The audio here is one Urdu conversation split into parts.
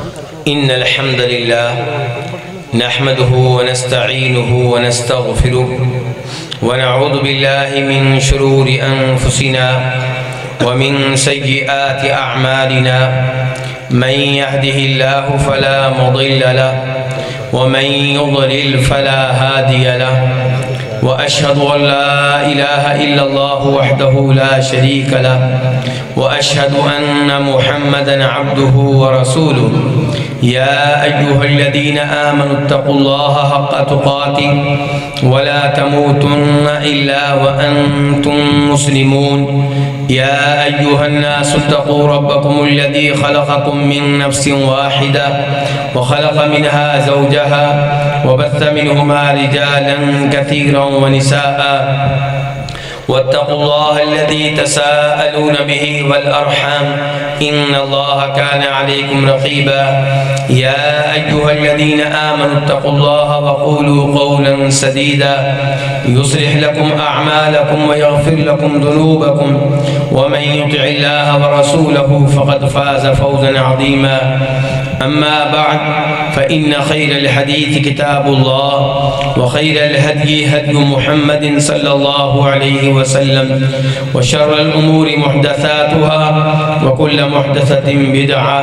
إن الحمد لله نحمده ونستعينه ونستغفره ونعوذ بالله من شرور أنفسنا ومن سيئات أعمالنا من يهده الله فلا مضل له ومن يضلل فلا هادي له وأشهد أن لا إله إلا الله وحده لا شريك له وأشهد أن محمدا عبده ورسوله يا أيها الذين آمنوا اتقوا الله حق تقاته ولا تموتن إلا وأنتم مسلمون يا أيها الناس اتقوا ربكم الذي خلقكم من نفس واحدة وخلق منها زوجها وبث منهما رجالا كثيرا ونساء واتقوا الله الذي تساءلون به والأرحام إن الله كان عليكم رقيبا يا أيها الذين آمنوا اتقوا الله وقولوا قولا سديدا يصلح لكم أعمالكم ويغفر لكم ذنوبكم ومن يطع الله ورسوله فقد فاز فوزا عظيما أما بعد فإن خير الحديث كتاب الله وخير الهدي هدي محمد صلى الله عليه وسلم وشر الأمور محدثاتها وكل محدثة بدعة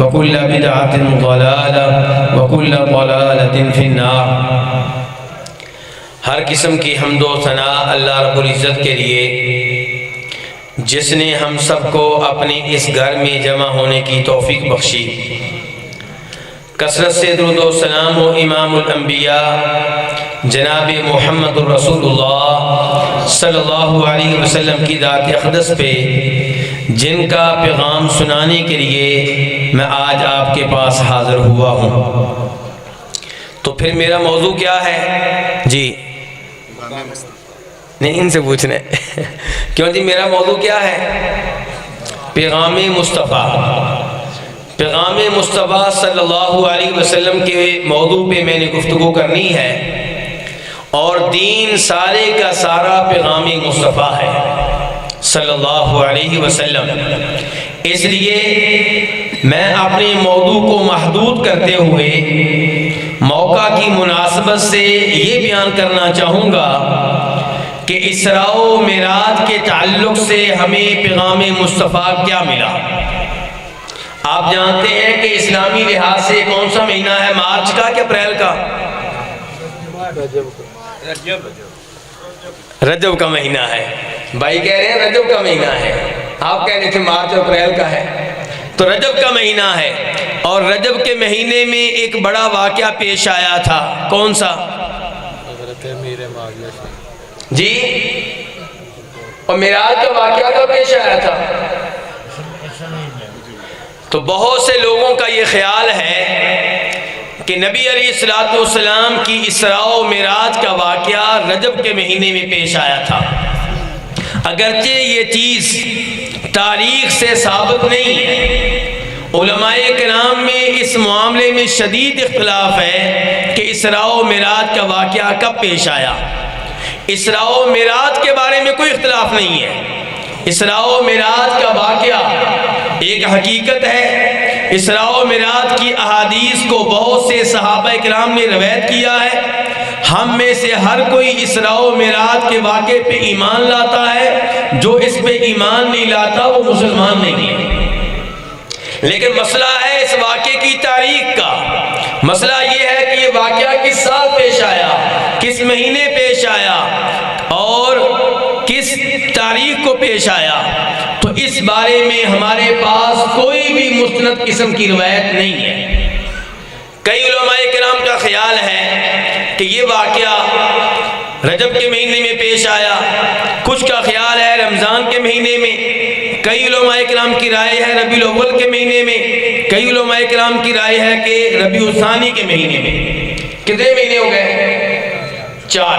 وكل بدعة ضلالة وكل ضلالة في النار۔ ہر قسم کی حمد و ثنا اللہ رب العزت کے لیے جس نے ہم سب کو اپنے اس گھر میں جمع ہونے کی توفیق بخشی۔ کثرت سے درود و سلام و امام الانبیاء جناب محمد الرسول اللہ صلی اللہ علیہ وسلم کی ذات اقدس پہ جن کا پیغام سنانے کے لیے میں آج آپ کے پاس حاضر ہوا ہوں۔ تو پھر میرا موضوع کیا ہے؟ جی نہیں، ان سے پوچھنے کیوں جی میرا موضوع کیا ہے؟ پیغام مصطفیٰ۔ پیغام مصطفیٰ صلی اللہ علیہ وسلم کے موضوع پہ میں نے گفتگو کرنی ہے، اور دین سارے کا سارا پیغام مصطفیٰ ہے صلی اللہ علیہ وسلم۔ اس لیے میں اپنے موضوع کو محدود کرتے ہوئے موقع کی مناسبت سے یہ بیان کرنا چاہوں گا کہ اسراء و معراج کے تعلق سے ہمیں پیغام مصطفیٰ کیا ملا۔ آپ جانتے ہیں کہ اسلامی لحاظ سے کون سا مہینہ ہے؟ مارچ کا کہ اپریل کا؟ رجب کا مہینہ ہے۔ بھائی کہہ رہے ہیں رجب کا مہینہ ہے، آپ کہہ رہے تھے مارچ اور اپریل کا ہے، تو رجب کا مہینہ ہے۔ اور رجب کے مہینے میں ایک بڑا واقعہ پیش آیا تھا، کون سا؟ جی، اور معراج کا واقعہ کب پیش آیا تھا؟ تو بہت سے لوگوں کا یہ خیال ہے کہ نبی علیہ السلام کی اسراء و معراج کا واقعہ رجب کے مہینے میں پیش آیا تھا، اگرچہ یہ چیز تاریخ سے ثابت نہیں ہے۔ علماء کرام میں اس معاملے میں شدید اختلاف ہے کہ اسراء و معراج کا واقعہ کب پیش آیا۔ اسراء و معراج کے بارے میں کوئی اختلاف نہیں ہے۔ اسراء و معراج کا واقعہ ایک حقیقت ہے۔ اسراء و معراج کی احادیث کو بہت سے صحابہ کرام نے روایت کیا ہے۔ ہم میں سے ہر کوئی اسراء و معراج کے واقعے پہ ایمان لاتا ہے، جو اس پہ ایمان نہیں لاتا وہ مسلمان نہیں ہے۔ لیکن مسئلہ ہے اس واقعے کی تاریخ کا۔ مسئلہ یہ ہے کہ یہ واقعہ کس سال پیش آیا، کس مہینے پیش آیا، اور کس تاریخ کو پیش آیا۔ تو اس بارے میں ہمارے پاس کوئی بھی مستند قسم کی روایت نہیں ہے۔ کئی علماء کرام کا خیال ہے کہ یہ واقعہ رجب کے مہینے میں پیش آیا، کچھ کا خیال ہے رمضان کے مہینے میں، کئی علماء کرام کی رائے ہے ربیع الاول کے مہینے میں، کئی علماء کرام کی رائے ہے کہ ربیع الثانی کے مہینے میں۔ کتنے مہینے ہو گئے؟ 4۔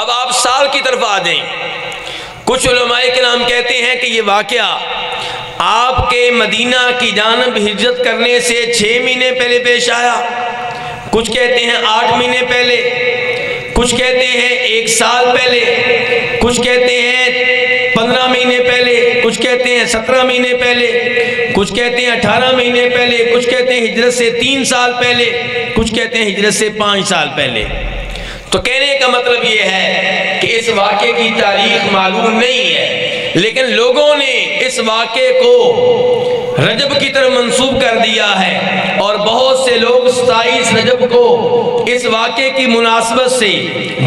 اب آپ سال کی طرف آ جائیں۔ کچھ علماء کرام کہتے ہیں کہ یہ واقعہ آپ کے مدینہ کی جانب ہجرت کرنے سے 6 مہینے پہلے پیش آیا، کچھ کہتے ہیں 8 مہینے پہلے، کچھ کہتے ہیں 1 سال پہلے، کچھ کہتے ہیں 15 مہینے پہلے، کچھ کہتے ہیں 17 مہینے پہلے، کچھ کہتے ہیں 18 مہینے پہلے، کچھ کہتے ہیں ہجرت سے 3 سال پہلے، کچھ کہتے ہیں ہجرت سے 5 سال پہلے۔ تو کہنے کا مطلب یہ ہے کہ اس واقعے کی تاریخ معلوم نہیں ہے، لیکن لوگوں نے اس واقعے کو رجب کی طرف منسوب کر دیا ہے، اور بہت سے لوگ 27 رجب کو اس واقعے کی مناسبت سے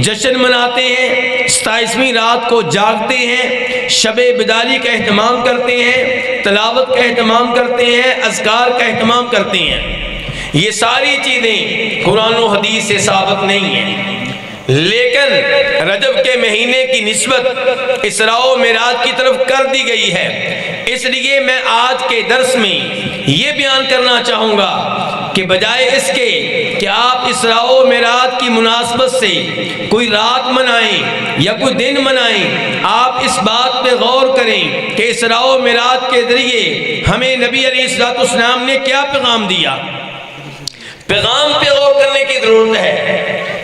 جشن مناتے ہیں، 27ویں رات کو جاگتے ہیں، شب بیداری کا اہتمام کرتے ہیں، تلاوت کا اہتمام کرتے ہیں، اذکار کا اہتمام کرتے ہیں۔ یہ ساری چیزیں قرآن و حدیث سے ثابت نہیں ہیں، لیکن رجب کے مہینے کی نسبت اسراء و معراج کی طرف کر دی گئی ہے۔ اس لیے میں آج کے درس میں یہ بیان کرنا چاہوں گا کہ بجائے اس کے کہ آپ اسراء و معراج کی مناسبت سے کوئی رات منائیں یا کوئی دن منائیں، آپ اس بات پہ غور کریں کہ اسراء و معراج کے ذریعے ہمیں نبی علیہ السلام نے کیا پیغام دیا۔ پیغام پہ غور کرنے کی ضرورت ہے،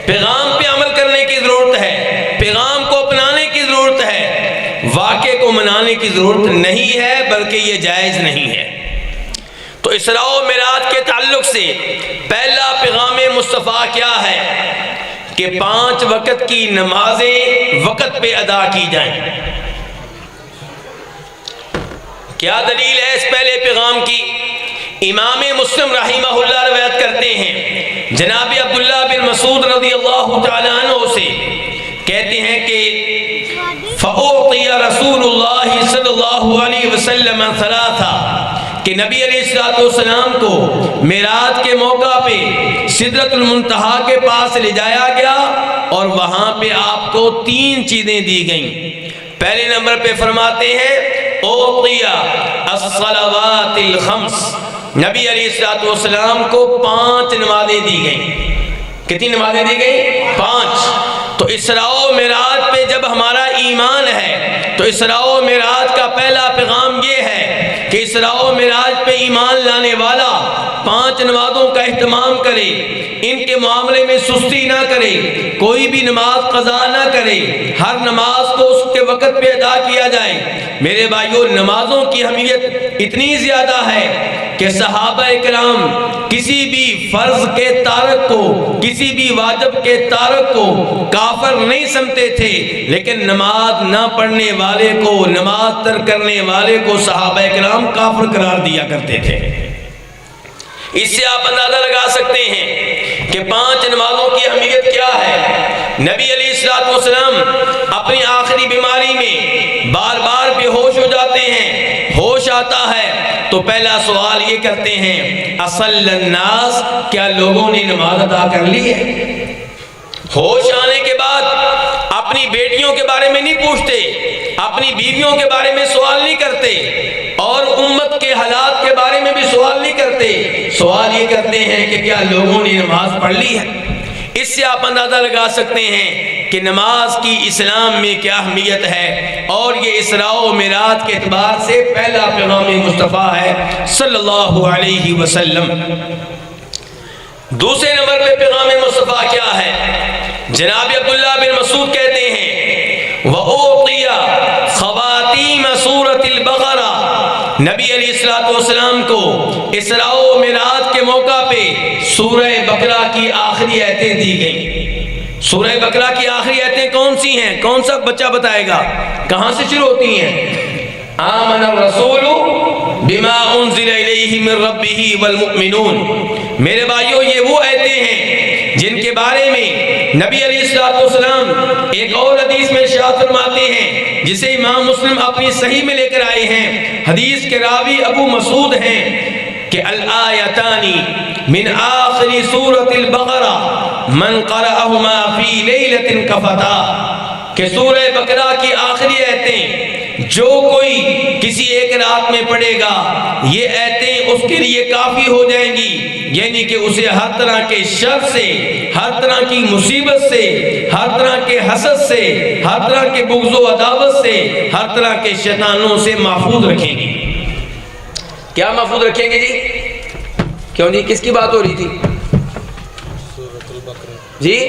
پیغام پہ عمل کرنے کی ضرورت ہے، پیغام کو اپنانے کی ضرورت ہے، واقعے کو منانے کی ضرورت نہیں ہے، بلکہ یہ جائز نہیں ہے۔ تو اسراء و معراج کے تعلق سے پہلا پیغام مصطفیٰ کیا ہے کہ 5 وقت کی نمازیں وقت پہ ادا کی جائیں۔ کیا دلیل ہے اس پہلے پیغام کی؟ امام مسلم رحمہ اللہ روایت کرتے ہیں جناب عبداللہ بن مسعود رضی اللہ تعالیٰ عنہ سے، کہتے ہیں کہ فَأُعْطِيَ رَسُولُ اللَّهِ صلی اللہ علیہ وسلم ثلاثہ، کہ نبی علیہ السلام کو معراج کے موقع پہ سدرۃ المنتہا کے پاس لے جایا گیا اور وہاں پہ آپ کو 3 چیزیں دی گئیں۔ پہلے نمبر پہ فرماتے ہیں اُعْطِيَ الصَّلَوَاتِ الْخَمْسِ، نبی علیہ السلام کو 5 نمازیں دی گئیں۔ کتنی نمازیں دی گئیں؟ 5۔ تو اسراء و معراج پہ جب ہمارا ایمان ہے تو اسراء و معراج کا پہلا پیغام یہ ہے کہ اسراء و معراج پہ ایمان لانے والا 5 نمازوں کا اہتمام کرے، ان کے معاملے میں سستی نہ کرے، کوئی بھی نماز قضا نہ کرے، ہر نماز کو اس کے وقت پہ ادا کیا جائے۔ میرے بھائیو، نمازوں کی اہمیت اتنی زیادہ ہے کہ صحابہ کرام کسی بھی فرض کے تارک کو، کسی بھی واجب کے تارک کو کافر نہیں سمجھتے تھے، لیکن نماز نہ پڑھنے والے کو، نماز ترک کرنے والے کو صحابہ کرام کافر قرار دیا کرتے تھے۔ اس سے آپ اندازہ لگا سکتے ہیں کہ 5 نمازوں کی اہمیت کیا ہے۔ نبی علیہ السلام اپنی آخری بیماری میں بار بار بے ہوش ہو جاتے ہیں، ہوش آتا ہے تو پہلا سوال یہ کرتے ہیں اصل الناس، کیا لوگوں نے نماز ادا کر لی ہے؟ ہوش آنے کے بعد اپنی بیٹیوں کے بارے میں نہیں پوچھتے، اپنی بیویوں کے بارے میں سوال نہیں کرتے، اور امت کے حالات کے بارے میں بھی سوال نہیں کرتے، سوال یہ کرتے ہیں کہ کیا لوگوں نے نماز پڑھ لی ہے۔ اس سے آپ اندازہ لگا سکتے ہیں کہ نماز کی اسلام میں کیا اہمیت ہے، اور یہ اسراء و معراج کے اعتبار سے پہلا پیغام مصطفیٰ ہے صلی اللہ علیہ وسلم۔ دوسرے نمبر پہ پیغام مصطفیٰ کیا ہے؟ جناب عبداللہ بن مسعود کہتے ہیں وَأُعْطِيَ خَوَاتِيمَ سُورَةِ الْبَقَرَةِ، نبی علیہ السلام کو اسراء و معراج کے موقع پہ سورہ بقرہ کی آخری آیتیں دی گئیں۔ سورہ بقرہ کی آخری آیتیں کون سی ہیں؟ کون سا بچہ بتائے گا؟ کہاں سے شروع ہوتی ہیں؟ آمن الرسول بما انزل الیہ من ربہ والمؤمنون۔ میرے بھائیو، یہ وہ آیتیں ہیں جن کے بارے میں نبی علیہ السلام ایک اور حدیث میں ارشاد فرماتے ہیں، جسے امام مسلم اپنی صحیح میں لے کر آئے ہیں۔ حدیث کے راوی ابو مسعود ہیں کہ الآیتان من آخر سورۃ البقرہ من قرأہما فی لیلۃ کفتا، کہ سورہ بقرہ کی آخری آیتیں جو کوئی کسی ایک رات میں پڑھے گا، یہ آیتیں اس کے لیے کافی ہو جائیں گی، یعنی کہ اسے ہر طرح کے شر سے، ہر طرح کی مصیبت سے، ہر طرح کے حسد سے، ہر طرح کے بغض و عداوت سے، ہر طرح کے شیطانوں سے محفوظ رکھیں گی۔ کیا محفوظ رکھیں گے جی؟ کیوں جی، کس کی بات ہو رہی تھی جی؟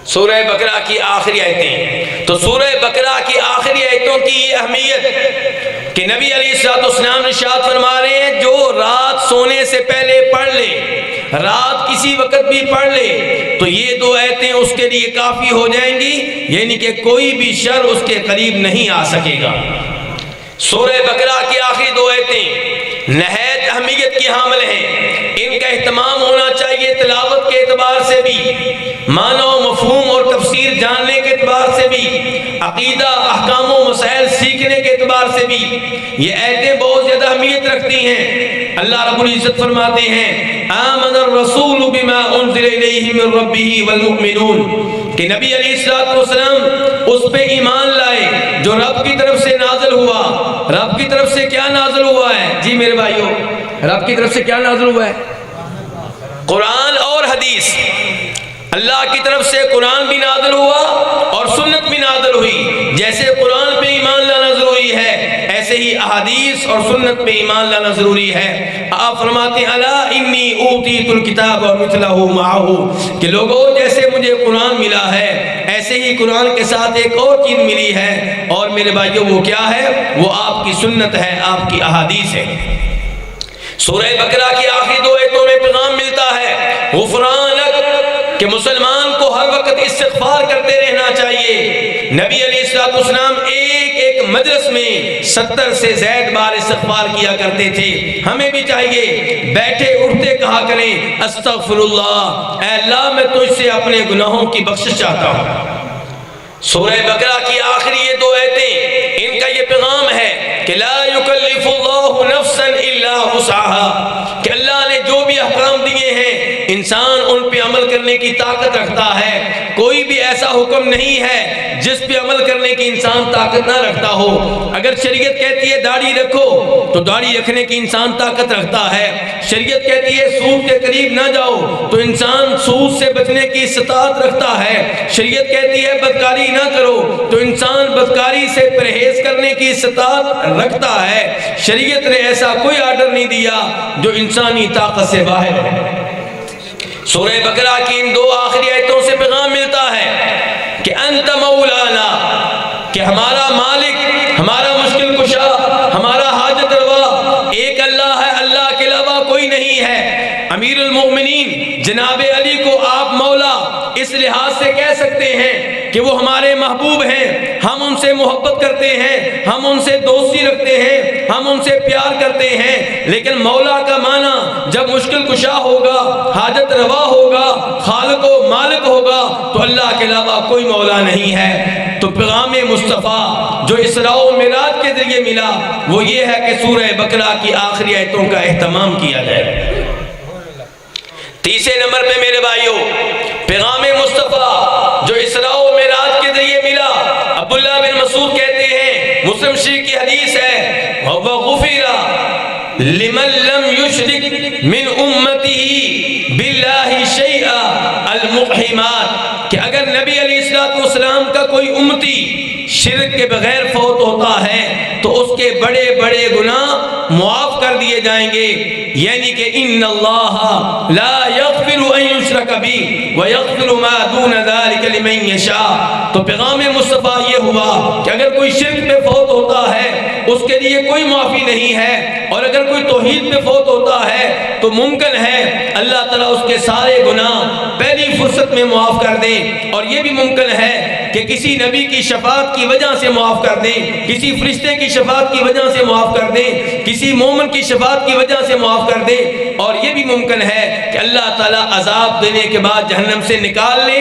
سورہ بقرہ کی آخری آیتیں. تو سورہ بقرہ کی آخری آیتوں کی یہ اہمیت کہ نبی علیہ الصلوۃ والسلام ارشاد فرما رہے ہیں جو رات سونے سے پہلے پڑھ لے، رات کسی وقت بھی پڑھ لے تو یہ دو آیتیں اس کے لیے کافی ہو جائیں گی، یعنی کہ کوئی بھی شر اس کے قریب نہیں آ سکے گا. سورہ بقرہ کی آخری دو آیتیں نہایت اہمیت کی حامل ہیں. ان کا اہتمام ہونا چاہیے تلاوت کے اعتبار سے بھی، معنی و مفہوم اور تفسیر جاننے کے اعتبار سے بھی، عقیدہ احکام و مسائل سیکھنے کے اعتبار سے بھی. یہ آیتیں بہت زیادہ اہمیت رکھتی ہیں. اللہ رب العزت فرماتے ہیں آمن الرسول بما انزل الیہ من ربہ والمؤمنون، کہ نبی علیہ الصلوۃ والسلام اس پہ ایمان لائے جو رب کی طرف سے نازل ہوا. رب کی طرف سے کیا نازل ہوا ہے جی میرے بھائیوں؟ رب کی طرف سے کیا نازل ہوا ہے؟ قرآن اور حدیث. اللہ کی طرف سے قرآن بھی نازل ہوا اور سنت بھی نازل ہوئی. جیسے قرآن پہ ایمان لانا ضروری ہے ایسے ہی احادیث اور سنت پہ ایمان لانا ضروری ہے. آپ فرماتے ہیں الا انی اوتیت الکتاب ومثلہ معہ، کہ لوگوں جیسے مجھے قرآن ملا ہے ایسے ہی قرآن کے ساتھ ایک اور چیز ملی ہے، اور میرے بھائیوں وہ کیا ہے؟ وہ آپ کی سنت ہے، آپ کی احادیث ہے. سورہ بقرہ کی آخری دو آیتوں میں پیغام ملتا ہے غفرانک، کہ مسلمان کو ہر وقت استغفار کرتے رہنا چاہیے. نبی علیہ الصلوۃ والسلام ایک مجلس میں 70 سے زائد بار استغفار کیا کرتے تھے. ہمیں بھی چاہیے بیٹھے اٹھتے کہا کریں استغفر اللہ، اے اللہ میں تجھ سے اپنے گناہوں کی بخشش چاہتا ہوں. سورہ بقرہ کی آخری یہ دو آیتیں ان کا یہ پیغام ہے کہ لا یکلف اللہ نفسا الا وسعها، کہ اللہ نے جو بھی احکام دیے ہیں انسان ان پہ عمل کرنے کی طاقت رکھتا ہے. کوئی بھی ایسا حکم نہیں ہے جس پہ عمل کرنے کی انسان طاقت نہ رکھتا ہو. اگر شریعت کہتی ہے داڑھی رکھو تو داڑھی رکھنے کی انسان طاقت رکھتا ہے. شریعت کہتی ہے سود کے قریب نہ جاؤ تو انسان سود سے بچنے کی استطاعت رکھتا ہے. شریعت کہتی ہے بدکاری نہ کرو تو انسان بدکاری سے پرہیز کرنے کی استطاعت رکھتا ہے. شریعت نے ایسا کوئی آرڈر نہیں دیا جو انسانی طاقت سے باہر ہے. سورہ بقرہ کی ان دو آخری آیتوں سے پیغام ملتا ہے کہ انت مولانا، کہ ہمارا مالک، ہمارا مشکل کشا، ہمارا حاجت روا ایک اللہ ہے، اللہ کے علاوہ کوئی نہیں ہے. امیر المؤمنین جناب علی کو آپ مولا اس لحاظ سے کہہ سکتے ہیں کہ وہ ہمارے محبوب ہیں، ہم ان سے محبت کرتے ہیں، ہم ان سے دوستی رکھتے ہیں، ہم ان سے پیار کرتے ہیں. لیکن مولا کا معنی جب مشکل کشا ہوگا، حاجت روا ہوگا، خالق و مالک ہوگا تو اللہ کے علاوہ کوئی مولا نہیں ہے. تو پیغام مصطفیٰ جو اسراء و معراج کے ذریعے ملا وہ یہ ہے کہ سورہ بقرہ کی آخری آیتوں کا اہتمام کیا جائے. تیسرے نمبر پہ میرے بھائیوں پیغام مصطفیٰ جو اسراء و معراج کے ذریعے ملا، عبداللہ بن مسعود کہتے ہیں مسلم شریف کی حدیث ہے وَغُفِرَ لِمَن لَّمْ يُشْرِكْ مِنْ أُمَّتِهِ بِاللَّهِ شَيْئًا الْمُقْحِمَاتِ، کہ اگر نبی علیہ السلام کا کوئی امتی شرک کے بغیر فوت ہوتا ہے تو اس کے بڑے بڑے گناہ معاف کر دیے جائیں گے. یعنی کہ ان اللہ لا یغفر ان یشرک بہ ویغفر ما دون ذلک لمن یشاء. تو پیغام مصطفیٰ یہ ہوا کہ اگر کوئی شرک پہ فوت ہوتا ہے اس کے لیے کوئی معافی نہیں ہے، اور اگر کوئی توحید پہ فوت ہوتا ہے تو ممکن ہے اللہ تعالیٰ اس کے سارے گناہ پہلی فرصت میں معاف کر دیں. اور یہ بھی ممکن ہے کہ کسی نبی کی شفاعت کی وجہ سے معاف کر دیں، کسی فرشتے کی شفاعت کی وجہ سے معاف کر دیں، کسی مومن کی شفاعت کی وجہ سے معاف کر دیں. اور یہ بھی ممکن ہے کہ اللہ تعالیٰ عذاب دینے کے بعد جہنم سے نکال لے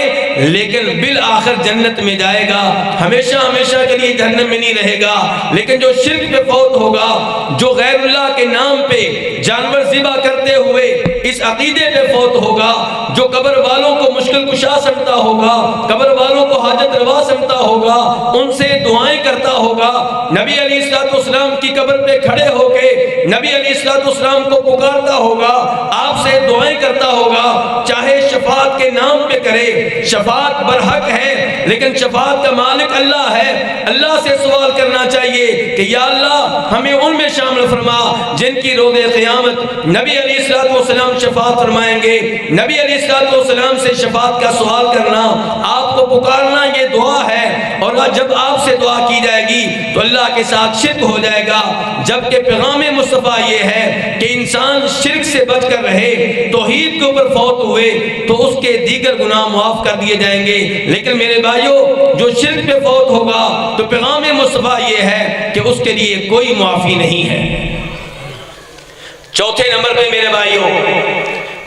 لیکن بالآخر جنت میں جائے گا، ہمیشہ ہمیشہ کے لیے جہنم میں نہیں رہے گا. لیکن جو شرک پہ فوت ہوگا، جو غیر اللہ کے نام پہ جانور ذبح کرتے ہوئے اس عقیدے پہ فوت ہوگا، جو قبر والوں کو مشکل کشا سمجھتا ہوگا، قبر والوں کو حاجت روا سمجھتا ہوگا، ان سے دعائیں کرتا ہوگا، نبی علیہ السلام کی قبر پہ کھڑے ہو کے نبی علیہ السلام کو پکارتا ہوگا، آپ سے دعائیں کرتا ہوگا، چاہے شفاعت کے نام پہ کرے، شفاعت برحق ہے لیکن شفاعت کا مالک اللہ ہے، اللہ سے سوال کرنا چاہیے کہ یا اللہ ہمیں ان میں شامل فرما جن کی روز قیامت نبی علیہ السلام شفاعت فرمائیں گے۔ نبی علیہ السلام سے شفاعت کا سوال کرنا، آپ کو پکارنا، یہ دعا ہے، اور جب آپ سے دعا کی جائے گی تو اللہ کے ساتھ شرک ہو جائے گا، جبکہ پیغام مصطفیٰ یہ ہے کہ انسان شرک سے بچ کر رہے، توحید کے اوپر فوت ہوئے تو اس کے دیگر گناہ معاف کر دیے جائیں گے۔ لیکن میرے بھائیوں، جو شرک پہ فوت ہوگا تو پیغام مصطفیٰ یہ ہے کہ اس کے لیے کوئی معافی نہیں ہے۔ چوتھے نمبر پہ میرے بھائیوں،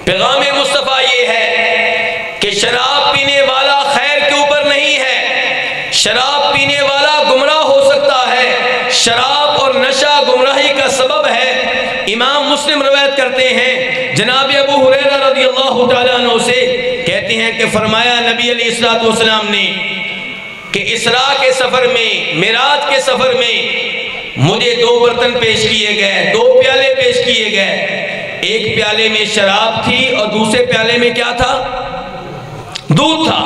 پیغام مصطفیٰ یہ ہے کہ شراب پینے والا خیر کے اوپر نہیں ہے، شراب پینے والا گمراہ ہو سکتا ہے، شراب اور نشہ گمراہی کا سبب ہے۔ امام مسلم روایت کرتے ہیں جناب ابو ہریرہ رضی اللہ تعالیٰ عنہ سے، کہتے ہیں کہ فرمایا نبی علیہ السلام نے کہ اسراء کے سفر میں، معراج کے سفر میں مجھے 2 برتن پیش کیے گئے، 2 پیالے پیش کیے گئے، ایک پیالے میں شراب تھی اور دوسرے پیالے میں کیا تھا؟ دودھ تھا۔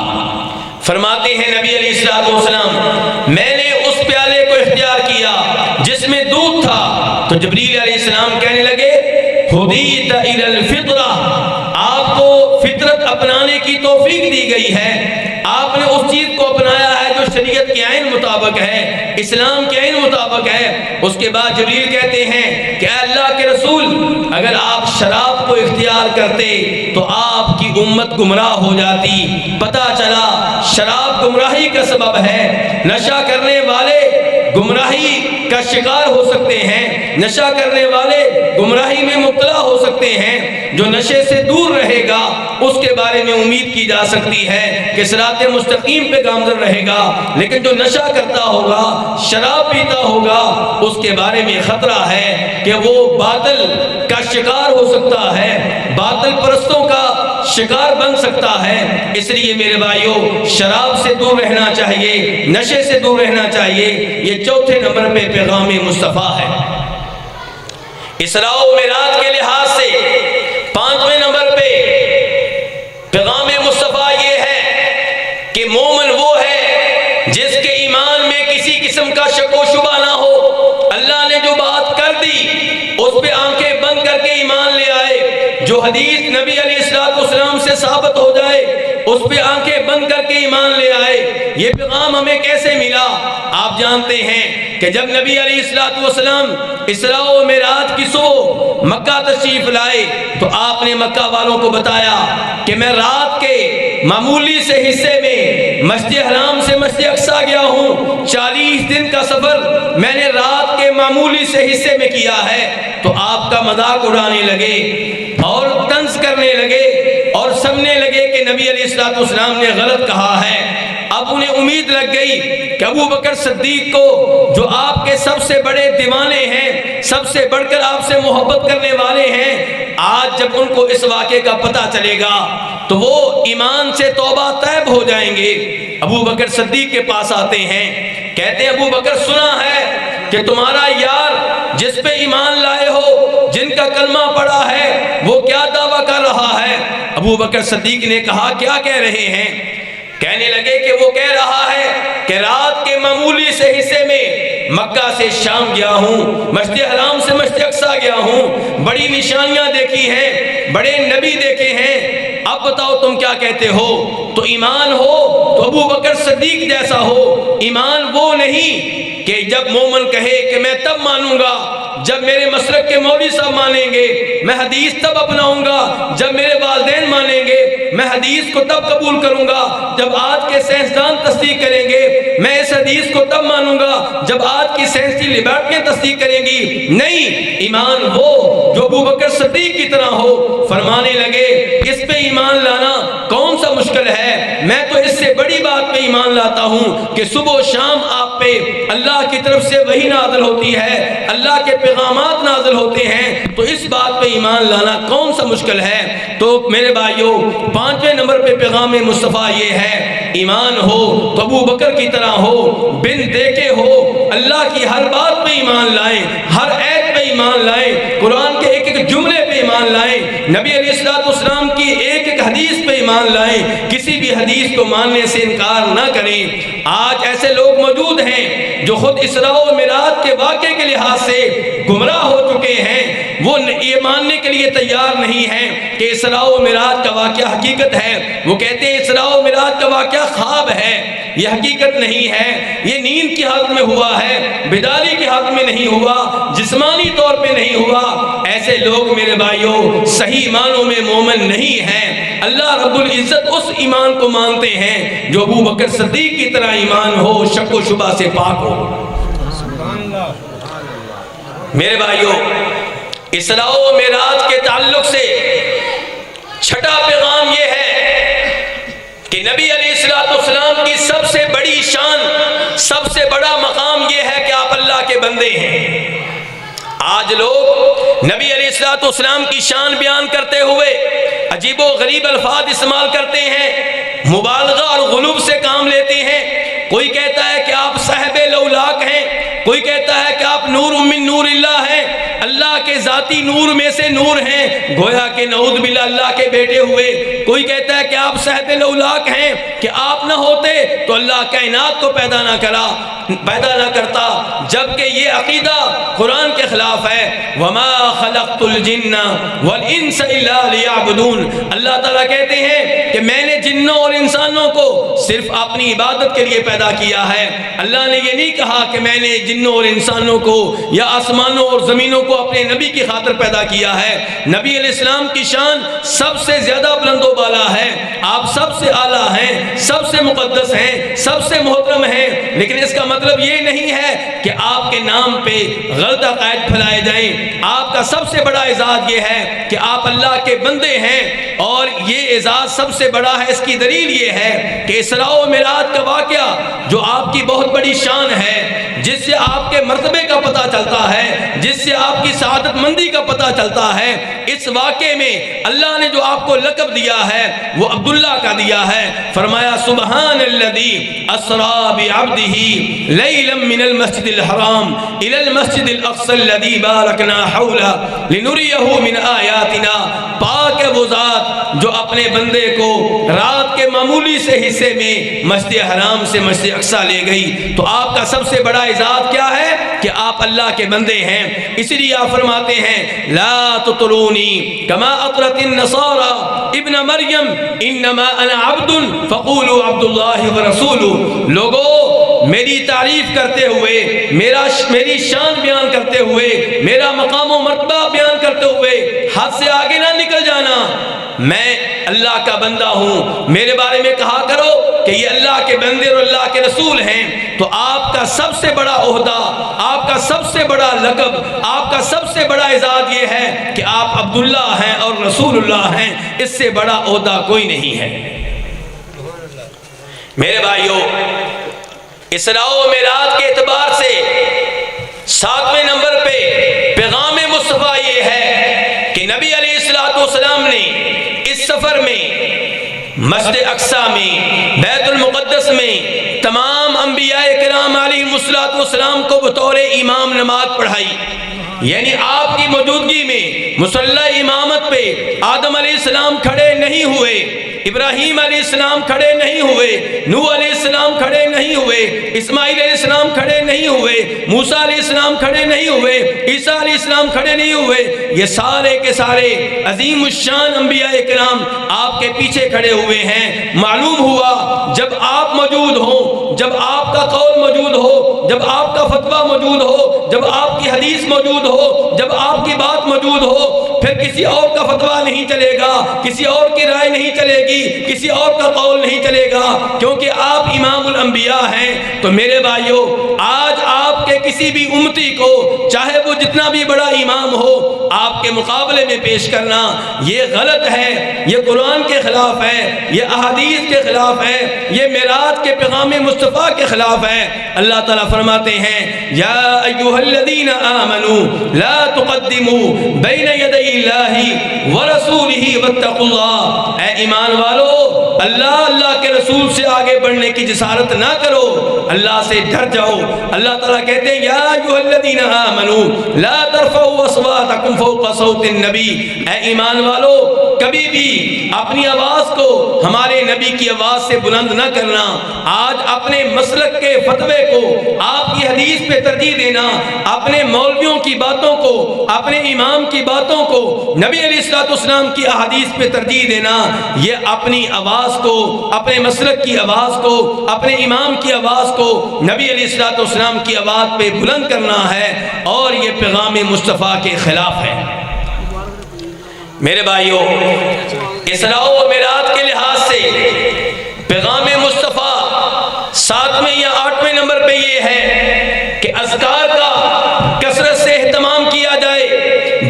فرماتے ہیں نبی علیہ السلام میں نے اس پیالے کو اختیار کیا جس میں دودھ تھا، تو جبریل علیہ السلام کہنے لگے ہدیت الی الفطرہ، آپ کو فطرت اپنانے کی توفیق دی گئی ہے، آپ نے اس چیز کو اپنایا ہے جو شریعت کے عین مطابق ہے، اسلام کے عین مطابق ہے۔ اس کے بعد جبریل کہتے ہیں کہ اے اللہ کے رسول، اگر آپ شراب کو اختیار کرتے تو آپ کی امت گمراہ ہو جاتی۔ پتہ چلا شراب گمراہی کا سبب ہے، نشہ کرنے والے گمراہی کا شکار ہو سکتے ہیں، نشہ کرنے والے گمراہی میں مبتلا ہو سکتے ہیں۔ جو نشے سے دور رہے گا اس کے بارے میں امید کی جا سکتی ہے کہ صراط مستقیم پہ گامزن رہے گا، لیکن جو نشہ کرتا ہوگا، شراب پیتا ہوگا، اس کے بارے میں خطرہ ہے کہ وہ باطل کا شکار ہو سکتا ہے، باطل پرستوں کا شکار بن سکتا ہے۔ اس لیے میرے بھائیوں، شراب سے دور رہنا چاہیے، نشے سے دور رہنا چاہیے۔ یہ چوتھے نمبر پہ پیغام مصطفیٰ ہے۔ اسراء و معراج کے لحاظ سے 5ویں نمبر پہ پیغام مصطفیٰ یہ ہے کہ مومن وہ ہے جس کے ایمان میں کسی قسم کا شک و شبہ نہ ہو، اللہ نے جو بات کر دی اس پہ آنکھیں بند کر کے ایمان لے آئے، جو حدیث نبی علیہ السلام سے ثابت ہو جائے اس پہ آنکھیں بند کر کے ایمان لے آئے۔ یہ پیغام ہمیں کیسے ملا؟ آپ جانتے ہیں کہ جب نبی علیہ السلام اسراء و معراج کی صبح مکہ تشریف لائے تو آپ نے مکہ والوں کو بتایا کہ میں رات کے معمولی سے حصے میں مسجد حرام سے مسجد اقصیٰ گیا ہوں، 40 دن کا سفر میں نے رات کے معمولی سے حصے میں کیا ہے۔ تو آپ کا مذاق اڑانے لگے اور طنز کرنے لگے اور سمجھنے لگے کہ نبی علیہ السلام نے غلط کہا ہے۔ اب انہیں امید لگ گئی کہ ابو بکر صدیق کو، جو آپ کے سب سے بڑے دیوانے ہیں، سب سے بڑھ کر آپ سے محبت کرنے والے ہیں، آج جب ان کو اس واقعے کا پتہ چلے گا تو وہ ایمان سے توبہ طیب ہو جائیں گے۔ ابو بکر صدیق کے پاس آتے ہیں، کہتے ہیں ابو بکر سنا ہے کہ تمہارا یار جس پہ ایمان لائے ہو، جن کا کلمہ پڑا ہے، وہ کیا دعویٰ کر رہا ہے؟ ابو بکر صدیق نے کہا کیا کہہ رہے ہیں؟ کہنے لگے کہ وہ کہہ رہا ہے کہ رات کے معمولی سے حصے میں مکہ سے شام گیا ہوں، مسجد حرام سے مسجد اقصیٰ گیا ہوں، بڑی نشانیاں دیکھی ہیں، بڑے نبی دیکھے ہیں، اب بتاؤ تم کیا کہتے ہو؟ تو ایمان ہو تو ابو بکر صدیق جیسا ہو، ایمان وہ نہیں کہ جب مومن کہے کہ میں تب مانوں گا جب میرے مسلک کے مولوی صاحب مانیں گے، میں حدیث تب اپناؤں گا جب میرے والدین مانیں گے، میں حدیث کو تب قبول کروں گا جب آج کے سائنسدان تصدیق کریں گے، میں اس حدیث کو تب مانوں گا جب آج کی سائنسی لیبارٹریاں تصدیق کریں گی۔ نہیں، ایمان وہ جو ابو بکر صدیق کی طرح ہو۔ فرمانے لگے اس پہ ایمان لانا کون سا مشکل ہے، میں تو اس سے بڑی بات پہ ایمان لاتا ہوں کہ صبح و شام آپ پہ اللہ کی طرف سے وحی نازل ہوتی ہے، اللہ کے پیغامات نازل ہوتے ہیں، تو اس بات پہ ایمان لانا کون سا مشکل ہے؟ تو میرے بھائیوں، 5ویں نمبر پہ پیغام مصطفیٰ یہ ہے، ایمان ہو تو ابو بکر کی طرح ہو، بن دیکھے ہو، اللہ کی ہر بات پہ ایمان لائیں، ہر عید پہ ایمان ایمان لائیں, قرآن کے ایک ایک جملے پہ ایمان لائیں, نبی علیہ السلام کی ایک ایک حدیث پہ ایمان لائیں, کسی بھی حدیث کو ماننے سے انکار نہ کریں. آج ایسے لوگ موجود ہیں جو خود اسراء و معراج کے واقعے کے لحاظ سے گمراہ ہو چکے ہیں, وہ یہ ماننے کے لیے تیار نہیں ہیں کہ اسراء و معراج کا واقعہ حقیقت ہے. وہ کہتے ہیں اسراء و معراج کا واقعہ خواب ہے, یہ حقیقت نہیں ہے, یہ نیند کی حالت میں ہوا ہے, بیداری کی حالت میں نہیں ہوا, جسمانی طور پہ نہیں ہوا. ایسے لوگ میرے بھائیوں صحیح معنوں میں مومن نہیں ہیں. اللہ رب العزت اس ایمان کو مانتے ہیں جو ابو بکر صدیق کی طرح ایمان ہو, شک و شبہ سے پاک ہو. میرے بھائیوں اسراء و معراج کے تعلق سے چھٹا پیغام یہ ہے کہ نبی علیہ السلام کی سب سے بڑی شان, سب سے بڑا مقام یہ ہے کہ آپ اللہ کے بندے ہیں. آج لوگ نبی علیہ السلام کی شان بیان کرتے ہوئے عجیب و غریب الفاظ استعمال کرتے ہیں, مبالغہ اور غلوب سے کام لیتے ہیں. کوئی کہتا ہے کہ آپ صاحب لولاک ہیں, کوئی کہتا ہے کہ آپ نور من نور اللہ ہیں, اللہ کے ذاتی نور میں سے نور ہیں, گویا کہ نعوذ باللہ اللہ کے بیٹے ہوئے. کوئی کہتا ہے کہ آپ صاحب لولاک ہیں, کہ آپ نہ ہوتے تو اللہ کائنات کو پیدا نہ کرتا, جبکہ یہ عقیدہ قرآن کے خلاف ہے. وما خلقت الجن والانس الا لیعبدون. اللہ تعالیٰ کہتے ہیں کہ میں نے جنوں اور انسانوں کو صرف اپنی عبادت کے لیے پیدا کیا ہے. اللہ نے یہ نہیں کہا کہ میں نے جنوں اور انسانوں کو یا آسمانوں اور زمینوں کو اپنے نبی کی خاطر پیدا کیا ہے. نبی علیہ السلام کی شان سب سے زیادہ بلند و بالا ہے, آپ سب سے اعلیٰ ہیں, سب سے مقدس ہیں, سب سے محترم ہیں. لیکن اس کا مطلب یہ نہیں ہے کہ آپ کے نام پہ غلط عقائد پھیلائے جائیں. آپ کا سب سے بڑا اعزاز یہ ہے کہ آپ اللہ کے بندے ہیں, اور یہ اعزاز سب سے بڑا ہے. اس کی دلیل یہ ہے کہ اسراء و معراج کا واقعہ جو آپ کی بہت بڑی شان ہے, جس سے آپ کے مرتبے کا پتہ چلتا ہے, جس سے آپ کی سعادت مندی کا پتہ چلتا ہے, اس واقعے میں اللہ نے جو آپ کو لقب دیا ہے وہ عبداللہ کا دیا ہے. فرمایا سبحان الذی اسرا بعبدہ لیلا من المسجد الحرام الی المسجد الاقصی الذی بارکنا حولہ لنریہ من آیاتنا. پاک ہے وہ ذات جو اپنے بندے کو رات کے معمولی سے حصے میں مسجد حرام سے مسجد اقصی لے گئی. تو آپ کا سب سے بڑا اعزاز کیا ہے کہ آپ اللہ کے بندے ہیں. اسی لیے آپ فرماتے ہیں لا تطرونی کما اطرت النصارى ابن مریم انما انا عبد فقولوا عبد اللہ ورسولہ. لوگو میری تعریف کرتے ہوئے, میری شان بیان کرتے ہوئے, میرا مقام و مرتبہ بیان کرتے ہوئے حد سے آگے نہ نکل جانا. میں اللہ کا بندہ ہوں, میرے بارے میں کہا کرو کہ یہ اللہ کے بندے اور اللہ کے رسول ہیں. تو آپ کا سب سے بڑا عہدہ, آپ کا سب سے بڑا لقب, آپ کا سب سے بڑا اعزاز یہ ہے کہ آپ عبداللہ ہیں اور رسول اللہ ہیں. اس سے بڑا عہدہ کوئی نہیں ہے. میرے بھائیوں اسراء و معراج کے اعتبار سے 7ویں نمبر پہ پیغام مصطفیٰ یہ ہے کہ نبی علیہ السلام نے اس سفر میں مسجد اقصی میں, بیت المقدس میں تمام انبیاء کرام علیہ السلام کو بطور امام نماز پڑھائی. یعنی آپ کی موجودگی میں مصلی امامت پہ آدم علیہ السلام کھڑے نہیں ہوئے, ابراہیم علیہ السلام کھڑے نہیں ہوئے, نوح علیہ السلام کھڑے نہیں ہوئے, اسماعیل علیہ السلام کھڑے نہیں ہوئے, موسیٰ علیہ السلام کھڑے نہیں ہوئے, عیسیٰ علیہ السلام کھڑے نہیں ہوئے. یہ سارے کے سارے عظیم الشان انبیاء کرام آپ کے پیچھے کھڑے ہوئے ہیں. معلوم ہوا جب آپ موجود ہوں, جب آپ کا قول موجود ہو, جب آپ کا فتویٰ موجود ہو, جب آپ کی حدیث موجود ہو, جب آپ کی بات موجود ہو, پھر کسی اور کا فتویٰ نہیں چلے گا, کسی اور کی رائے نہیں چلے گی, کسی اور کا قول نہیں چلے گا, کیونکہ آپ امام الانبیاء ہیں. تو میرے بھائیوں آج آپ کے کسی بھی امتی کو چاہے وہ جتنا بھی بڑا امام ہو آپ کے مقابلے میں پیش کرنا یہ غلط ہے, یہ قرآن کے خلاف ہے, یہ احادیث کے خلاف ہے, یہ معراج کے پیغام مصطفیٰ کے خلاف ہے. اللہ تعالیٰ فرماتے ہیں یا ایھا الذین آمنوا لا تقدموا بین یدی اللہ ورسولہ واتقوا اللہ. اے ایمان والو اللہ کے رسول سے آگے بڑھنے کی جسارت نہ کرو، اللہ سے ڈر جاؤ۔ اللہ تعالیٰ کہتے ہیں یا ایھا الذین آمنوا لا ترفعوا اصواتکم فوق صوت النبی، اے ایمان والو کبھی بھی اپنی آواز کو ہمارے نبی کی آواز سے بلند نہ کرنا۔ آج اپنے مسلک کے فتوے کو، آپ کی حدیث پہ ترجیح دینا، اپنے مولویوں کی باتوں کو، اپنے امام کی باتوں کو نبی علیہ السلام کی احادیث پہ ترجیح دینا، یہ اپنی آواز کو، اپنے مسلک کی آواز کو، اپنے امام کی آواز کو نبی علیہ السلام کی آواز پہ بلند کرنا ہے، اور یہ پیغام مصطفیٰ کے خلاف ہے۔ میرے بھائیو، اسراء و معراج کے لحاظ سے پیغام مصطفیٰ 7ویں یا 8ویں نمبر پہ یہ ہے کہ اذکار کا کثرت سے اہتمام کیا جائے،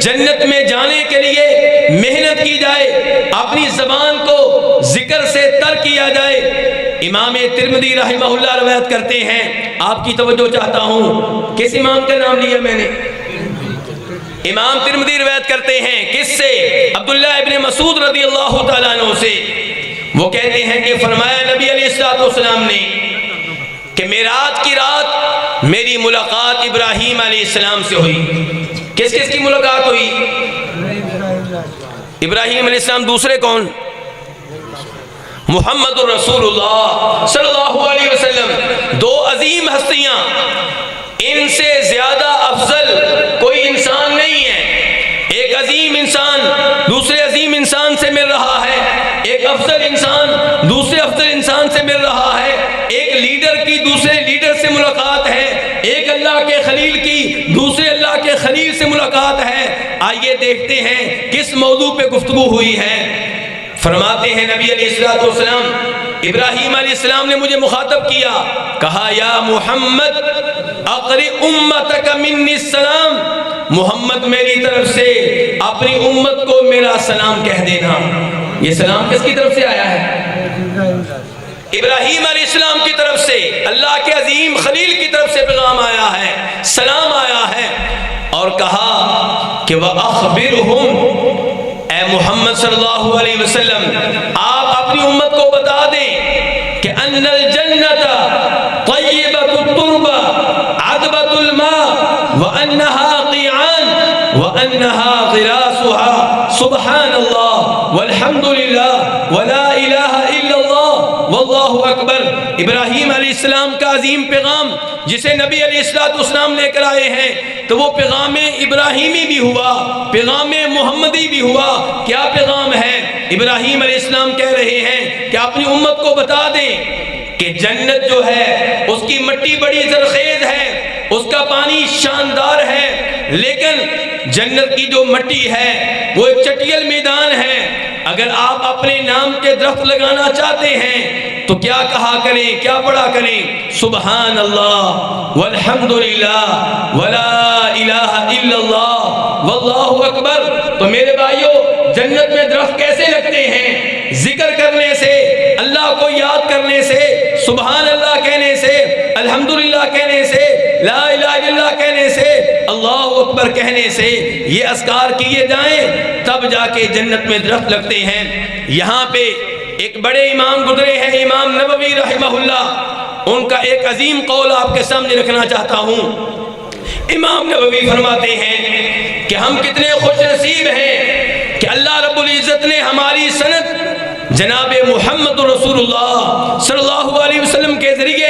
جنت میں جانے کے لیے محنت کی جائے، اپنی زبان کو ذکر سے تر کیا جائے۔ امام ترمذی رحمہ اللہ روایت کرتے ہیں، آپ کی توجہ چاہتا ہوں، کس امام کا نام لیا میں نے؟ امام ترمذی روایت کرتے ہیں، کس سے؟ عبداللہ ابن مسعود رضی اللہ تعالیٰ عنہ سے۔ وہ کہتے ہیں کہ فرمایا نبی علیہ السلام نے کہ معراج کی رات میری ملاقات ابراہیم علیہ السلام سے ہوئی۔ کس کس کی ملاقات ہوئی؟ ابراہیم علیہ السلام، دوسرے کون؟ محمد الرسول اللہ صلی اللہ علیہ وسلم۔ دو عظیم ہستیاں، ان سے زیادہ افضل کوئی انسان نہیں ہے۔ ایک عظیم انسان دوسرے عظیم انسان سے مل رہا ہے، ایک افضل انسان دوسرے افضل انسان سے مل رہا ہے، ایک لیڈر کی دوسرے لیڈر سے ملاقات ہے، ایک اللہ کے خلیل کی دوسرے اللہ کے خلیل سے ملاقات ہے۔ آئیے دیکھتے ہیں کس موضوع پہ گفتگو ہوئی ہے۔ فرماتے ہیں نبی علیہ السلام، ابراہیم علیہ السلام نے مجھے مخاطب کیا، کہا یا محمد اقرئ امتک منی السلام، محمد میری طرف سے اپنی امت کو میرا سلام کہہ دینا۔ یہ سلام کس کی طرف سے آیا ہے؟ ابراہیم علیہ السلام کی طرف سے، اللہ کے عظیم خلیل کی طرف سے پیغام آیا ہے، سلام آیا ہے، اور کہا کہ وَأَخْبِرْهُمْ، اے محمد صلی اللہ علیہ وسلم آپ اپنی امت کو بتا دیں کہ ان الجنت طیبۃ التربہ عذبۃ الماء وانها قیعان وانها غراسها سبحان اللہ والحمد للہ ولا الہ الا اللہ واللہ اکبر۔ ابراہیم علیہ السلام کا عظیم پیغام جسے نبی علیہ السلام لے کر آئے ہیں، تو وہ پیغام ابراہیمی بھی ہوا، پیغام محمدی بھی ہوا۔ کیا پیغام ہے؟ ابراہیم علیہ السلام کہہ رہے ہیں کہ اپنی امت کو بتا دیں کہ جنت جو ہے اس کی مٹی بڑی زرخیز ہے، اس کا پانی شاندار ہے، لیکن جنت کی جو مٹی ہے وہ ایک چٹیل میدان ہے۔ اگر آپ اپنے نام کے درخت لگانا چاہتے ہیں تو کیا کہا کریں، کیا پڑھا کریں؟ سبحان اللہ والحمدللہ ولا الہ الا اللہ واللہ اکبر۔ تو میرے بھائیو، جنت میں درخت کیسے لگتے ہیں؟ ذکر کرنے سے، اللہ کو یاد کرنے سے، سبحان اللہ کہنے سے، الحمدللہ کہنے سے، لا الہ الا اللہ کہنے سے، اللہ اکبر کہنے سے، یہ اذکار کیے جائیں تب جا کے جنت میں درخت لگتے ہیں۔ یہاں پہ ایک بڑے امام گزرے ہیں، امام نووی رحمہ اللہ، ان کا ایک عظیم قول آپ کے سامنے رکھنا چاہتا ہوں۔ امام نووی فرماتے ہیں کہ ہم کتنے خوش نصیب ہیں کہ اللہ رب العزت نے ہماری سند جناب محمد رسول اللہ صلی اللہ علیہ وسلم کے ذریعے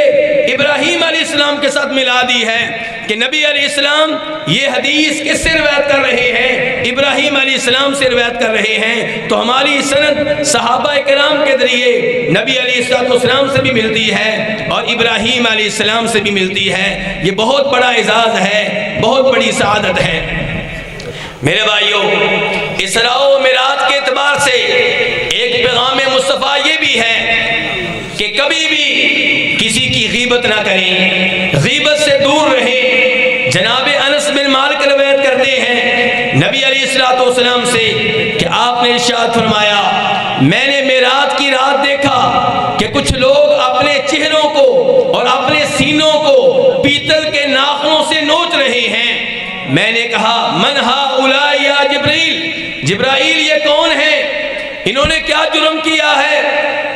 ابراہیم علیہ السلام کے ساتھ ملا دی ہے کہ نبی علیہ السلام یہ حدیث کس سے روایت کر رہے ہیں؟ ابراہیم علیہ السلام سے روایت کر رہے ہیں۔ تو ہماری سند صحابہ کرام کے ذریعے نبی علیہ السلام سے بھی ملتی ہے اور ابراہیم علیہ السلام سے بھی ملتی ہے۔ یہ بہت بڑا اعزاز ہے، بہت بڑی سعادت ہے۔ میرے بھائیوں، اسراء و معراج کے اعتبار سے ایک پیغام مصطفیٰ یہ بھی ہے کہ کبھی بھی کسی کی غیبت نہ کریں، غیبت سے دور رہیں۔ جناب انس بن مالک روایت کرتے ہیں نبی علیہ السلام سے کہ آپ نے ارشاد فرمایا، میں نے معراج کی رات دیکھا کہ کچھ لوگ اپنے چہروں کو اور اپنے سینوں کو پیتل کے ناخنوں سے نوچ رہے ہیں۔ میں نے کہا من ہؤلاء یا جبرائیل، جبرائیل یہ کون ہیں؟ انہوں نے کیا جرم کیا ہے؟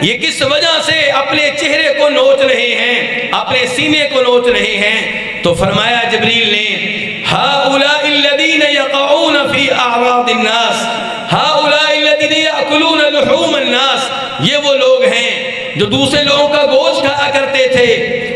یہ کس وجہ سے اپنے چہرے کو نوچ رہے ہیں، اپنے سینے کو نوچ رہے ہیں؟ تو فرمایا جبریل نے ہؤلاء الذین یقعون فی اعراض الناس، ہؤلاء الذین یاکلون لحوم الناس، یہ وہ لوگ ہیں جو دوسرے لوگوں کا گوشت کھایا کرتے تھے،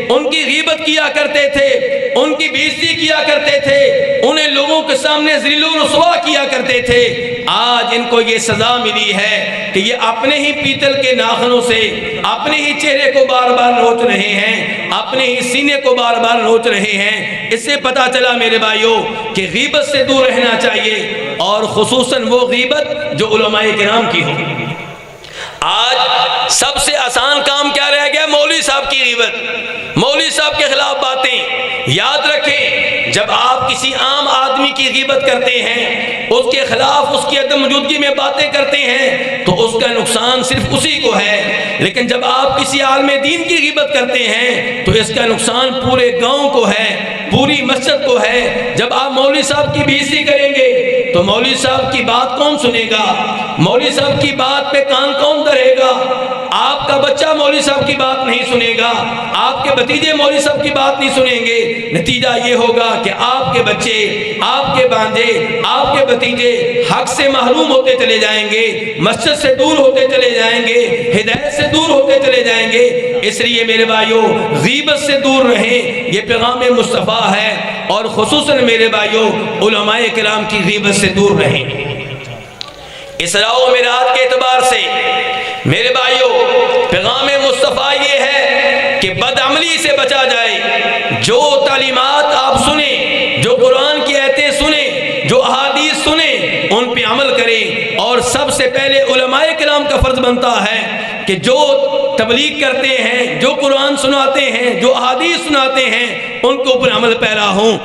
ان کی غیبت کیا کرتے تھے، ان کی بےعزتی کیا کرتے تھے، انہیں لوگوں کے سامنے ذلیل و رسوا کیا کرتے تھے۔ آج ان کو یہ سزا ملی ہے کہ یہ اپنے ہی پیتل کے ناخنوں سے اپنے ہی چہرے کو بار بار نوچ رہے ہیں، اپنے ہی سینے کو بار بار نوچ رہے ہیں۔ اس سے پتہ چلا میرے بھائیوں کہ غیبت سے دور رہنا چاہیے، اور خصوصاً وہ غیبت جو علماء کرام کی ہو۔ آج سب سے آسان کام کیا رہ گیا؟ مولوی صاحب کی غیبت، مولوی صاحب کے خلاف باتیں۔ یاد رکھیں، جب آپ کسی عام آدمی کی غیبت کرتے ہیں، اس کے خلاف اس کی عدم موجودگی میں باتیں کرتے ہیں، تو اس کا نقصان صرف اسی کو ہے، لیکن جب آپ کسی عالم دین کی غیبت کرتے ہیں تو اس کا نقصان پورے گاؤں کو ہے، پوری مسجد کو ہے۔ جب آپ مولوی صاحب کی بےعزتی کریں گے تو مولوی صاحب کی بات کون سنے گا؟ مولوی صاحب کی بات پہ کان کون دھرے گا؟ آپ کا بچہ مولوی صاحب کی بات نہیں سنے گا، آپ کے بھتیجے مولوی صاحب کی بات نہیں سنیں گے۔ نتیجہ یہ ہوگا کہ آپ کے بچے، آپ کے بانجے، آپ کے بھتیجے حق سے محروم ہوتے چلے جائیں گے، مسجد سے دور ہوتے چلے جائیں گے، ہدایت سے دور ہوتے چلے جائیں گے۔ اس لیے میرے بھائیوں، غیبت سے دور رہیں، یہ پیغام مصطفیٰ ہے، اور خصوصاً میرے بھائیوں علماء کرام کی غیبت سے دور رہیں۔ اسراء و معراج کے اعتبار سے میرے بھائیوں پیغام مصطفیٰ یہ ہے کہ بدعملی سے بچا جائے۔ جو تعلیمات آپ سنیں، جو قرآن کی آیتیں سنیں، جو احادیث سنیں، ان پہ عمل کریں۔ اور سب سے پہلے علماء کرام کا فرض بنتا ہے کہ جو تبلیغ کرتے ہیں، جو قرآن سناتے ہیں، جو احادیث سناتے ہیں، ان کے اوپر عمل پیرا ہوں۔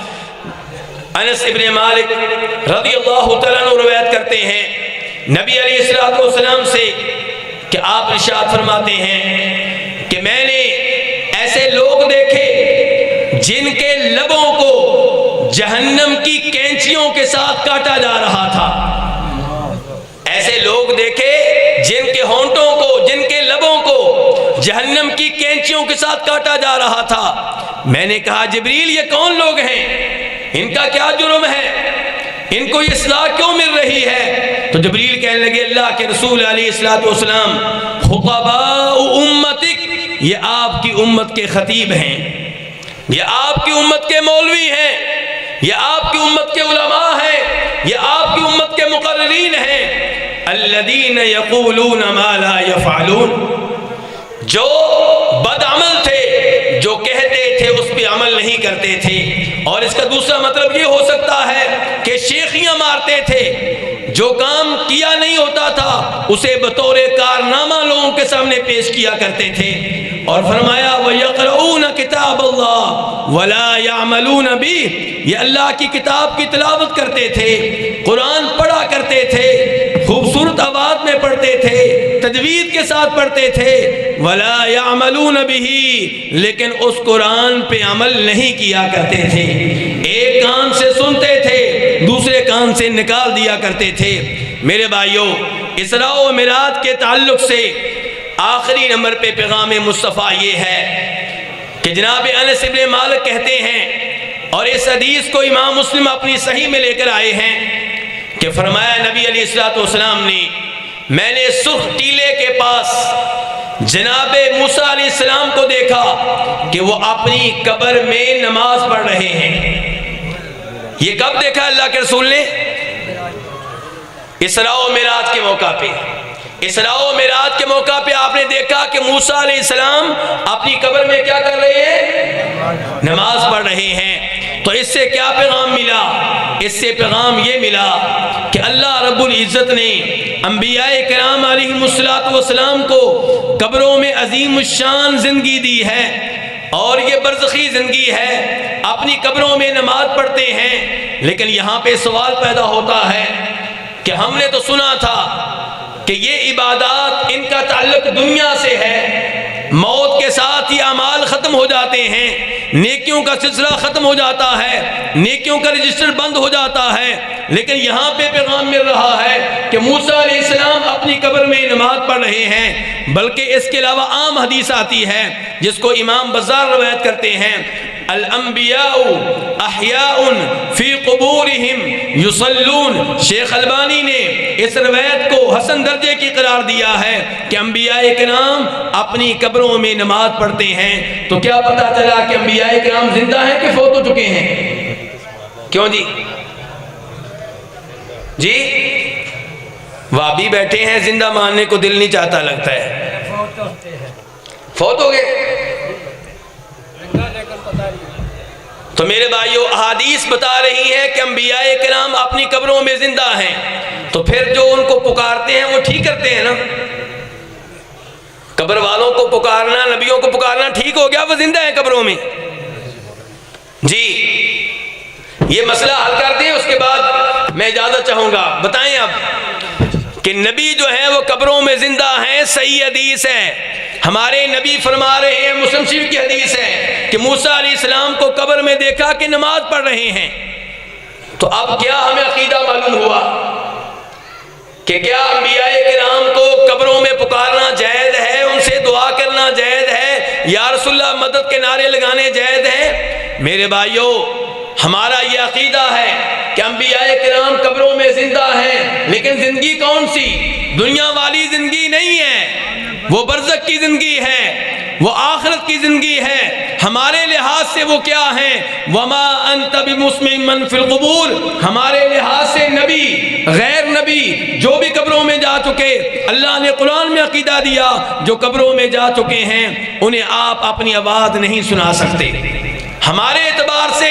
انس ابن مالک رضی اللہ تعالیٰ عنہ روایت کرتے ہیں نبی علیہ السلام سے کہ آپ ارشاد فرماتے ہیں کہ میں نے ایسے لوگ دیکھے جن کے لبوں کو جہنم کی کینچیوں کے ساتھ کاٹا جا رہا تھا۔ ایسے لوگ دیکھے جن کے ہونٹوں کو، جن کے لبوں کو جہنم کی کینچیوں کے ساتھ کاٹا جا رہا تھا۔ میں نے کہا جبریل یہ کون لوگ ہیں؟ ان کا کیا جرم ہے؟ ان کو یہ اصلاح کیوں مل رہی ہے؟ تو جبریل کہنے لگے اللہ کے رسول علیہ السلام خطباء امتک، یہ آپ کی امت کے خطیب ہیں، یہ آپ کی امت کے مولوی ہیں، یہ آپ کی امت کے علماء ہیں، یہ آپ کی امت کے مقررین ہیں۔ الذین یقولون ما لا یفعلون، جو بدعمل تھے، جو کہتے تھے اس پہ عمل نہیں کرتے تھے۔ اور اس کا دوسرا مطلب یہ ہو سکتا ہے کہ شیخیاں مارتے تھے، جو کام کیا نہیں ہوتا تھا اسے بطور کارنامہ لوگوں کے سامنے پیش کیا کرتے تھے۔ اور فرمایا وَيَقْرَؤُونَ كِتَابَ اللَّهِ وَلَا يَعْمَلُونَ بِهِ، یہ اللہ کی کتاب کی تلاوت کرتے تھے، قرآن پڑھا کرتے تھے، خوبصورت آواز میں پڑھتے تھے، تجوید کے ساتھ پڑھتے تھے، وَلَا يَعْمَلُونَ بِهِ، لیکن اس قرآن پہ عمل نہیں کیا کرتے تھے۔ ایک کان سے سنتے تھے، دوسرے کان سے نکال دیا کرتے تھے۔ میرے بھائیوں اسراء و معراج کے تعلق سے آخری نمبر پہ پیغام مصطفیٰ یہ ہے کہ جناب انس ابن مالک کہتے ہیں، اور اس حدیث کو امام مسلم اپنی صحیح میں لے کر آئے ہیں کہ فرمایا نبی علیہ السلام نے، میں نے سرخ ٹیلے کے پاس جناب موسیٰ علیہ السلام کو دیکھا کہ وہ اپنی قبر میں نماز پڑھ رہے ہیں۔ یہ کب دیکھا اللہ کے رسول نے؟ اسراء و معراج کے موقع پہ۔ اسراء و معراج کے موقع پہ آپ نے دیکھا کہ موسیٰ علیہ السلام اپنی قبر میں کیا کر رہے ہیں؟ نماز پڑھ رہے ہیں۔ تو اس سے کیا پیغام ملا؟ اس سے پیغام یہ ملا کہ اللہ رب العزت نے انبیاء کرام علیہ السلام کو قبروں میں عظیم الشان زندگی دی ہے، اور یہ برزخی زندگی ہے، اپنی قبروں میں نماز پڑھتے ہیں۔ لیکن یہاں پہ سوال پیدا ہوتا ہے کہ ہم نے تو سنا تھا کہ یہ عبادات ان کا تعلق دنیا سے ہے، موت کے ساتھ ہی اعمال ختم ہو جاتے ہیں، نیکیوں کا سلسلہ ختم ہو جاتا ہے، نیکیوں کا رجسٹر بند ہو جاتا ہے۔ لیکن یہاں پہ پیغام مل رہا ہے کہ موسیٰ علیہ السلام اپنی قبر میں نماز پڑھ رہے ہیں، بلکہ اس کے علاوہ عام حدیث آتی ہے جس کو امام بزار روایت کرتے ہیں، الانبیاء احیاء فی قبورہم یصلون۔ شیخ البانی نے اس روایت کو حسن درجے کی قرار دیا ہے کہ انبیاء کرام اپنی قبروں میں نماز پڑھتے ہیں۔ تو کیا پتا چلا کہ انبیاء کرام زندہ ہیں کہ فوت ہو چکے ہیں؟ کیوں جی وابی بیٹھے ہیں، زندہ ماننے کو دل نہیں چاہتا، لگتا ہے فوت ہو گئے۔ تو میرے بھائیو، احادیث بتا رہی ہے کہ انبیاء کرام اپنی قبروں میں زندہ ہیں، تو پھر جو ان کو پکارتے ہیں وہ ٹھیک کرتے ہیں نا۔ قبر والوں کو پکارنا، نبیوں کو پکارنا ٹھیک ہو گیا، وہ زندہ ہیں قبروں میں۔ جی یہ مسئلہ حل کر دیں، اس کے بعد میں اجازت چاہوں گا۔ بتائیں اب کہ نبی جو ہیں وہ قبروں میں زندہ ہیں، صحیح حدیث ہے۔ ہمارے نبی فرما رہے ہیں، مسلم شریف کی حدیث ہے کہ موسیٰ علیہ السلام کو قبر میں دیکھا کہ نماز پڑھ رہے ہیں۔ تو اب کیا ہمیں عقیدہ معلوم ہوا کہ کیا انبیاء کرام کو قبروں میں پکارنا جائز ہے، ان سے دعا کرنا جائز ہے، یا رسول اللہ مدد کے نعرے لگانے جائز ہیں؟ میرے بھائیو، ہمارا یہ عقیدہ ہے کہ انبیاء کرام قبروں میں زندہ ہیں، لیکن زندگی کون سی؟ دنیا والی زندگی نہیں ہے، وہ برزخ کی زندگی ہے، وہ آخرت کی زندگی ہے۔ ہمارے لحاظ سے وہ کیا ہیں؟ وما انت بمسمع من فی القبور۔ ہمارے لحاظ سے نبی، غیر نبی جو بھی قبروں میں جا چکے، اللہ نے قرآن میں عقیدہ دیا جو قبروں میں جا چکے ہیں انہیں آپ اپنی آواز نہیں سنا سکتے۔ ہمارے اعتبار سے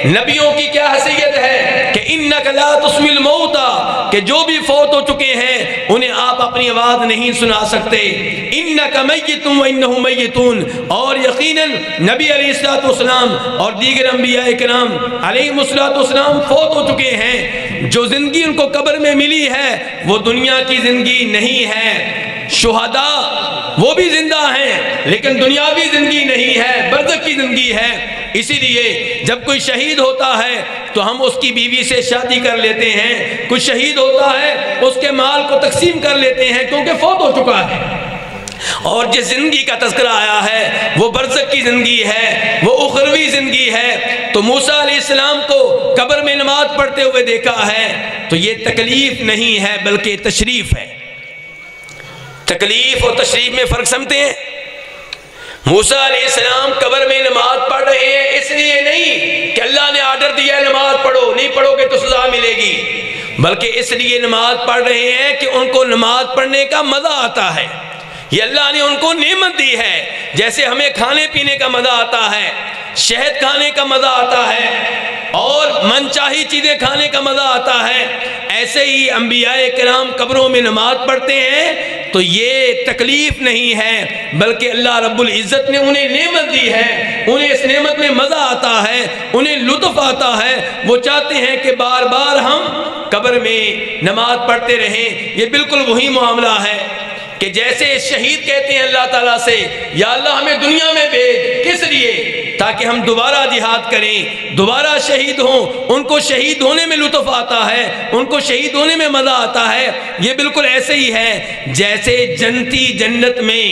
نبیوں کی کیا حیثیت ہے کہ انک لا تسمع الموتى، کہ جو بھی فوت ہو چکے ہیں انہیں آپ اپنی آواز نہیں سنا سکتے۔ انک میت وانہم میتون، اور یقیناً نبی علیہ الصلوۃ والسلام اور دیگر انبیاء کرام علیہم الصلوۃ والسلام فوت ہو چکے ہیں۔ جو زندگی ان کو قبر میں ملی ہے وہ دنیا کی زندگی نہیں ہے۔ شہداء وہ بھی زندہ ہیں لیکن دنیاوی زندگی نہیں ہے، برزخ کی زندگی ہے۔ اسی لیے جب کوئی شہید ہوتا ہے تو ہم اس کی بیوی سے شادی کر لیتے ہیں، کوئی شہید ہوتا ہے اس کے مال کو تقسیم کر لیتے ہیں کیونکہ فوت ہو چکا ہے۔ اور جس زندگی کا تذکرہ آیا ہے وہ برزخ کی زندگی ہے، وہ اخروی زندگی ہے۔ تو موسیٰ علیہ السلام کو قبر میں نماز پڑھتے ہوئے دیکھا ہے، تو یہ تکلیف نہیں ہے بلکہ تشریف ہے۔ تکلیف اور تشریف میں فرق سمجھتے ہیں؟ موسیٰ علیہ السلام قبر میں نماز پڑھ رہے ہیں اس لیے نہیں کہ اللہ نے آرڈر دیا ہے نماز پڑھو، نہیں پڑھو گے تو سزا ملے گی، بلکہ اس لیے نماز پڑھ رہے ہیں کہ ان کو نماز پڑھنے کا مزہ آتا ہے۔ یہ اللہ نے ان کو نعمت دی ہے، جیسے ہمیں کھانے پینے کا مزہ آتا ہے، شہد کھانے کا مزہ آتا ہے اور من چاہی چیزیں کھانے کا مزہ آتا ہے، ایسے ہی انبیاء کرام قبروں میں نماز پڑھتے ہیں تو یہ تکلیف نہیں ہے بلکہ اللہ رب العزت نے انہیں نعمت دی ہے، انہیں اس نعمت میں مزہ آتا ہے، انہیں لطف آتا ہے، وہ چاہتے ہیں کہ بار بار ہم قبر میں نماز پڑھتے رہیں۔ یہ بالکل وہی معاملہ ہے کہ جیسے شہید کہتے ہیں اللہ تعالیٰ سے، یا اللہ ہمیں دنیا میں بھیج، کس لیے؟ تاکہ ہم دوبارہ جہاد کریں، دوبارہ شہید ہوں۔ ان کو شہید ہونے میں لطف آتا ہے، ان کو شہید ہونے میں مزہ آتا ہے۔ یہ بالکل ایسے ہی ہے جیسے جنتی جنت میں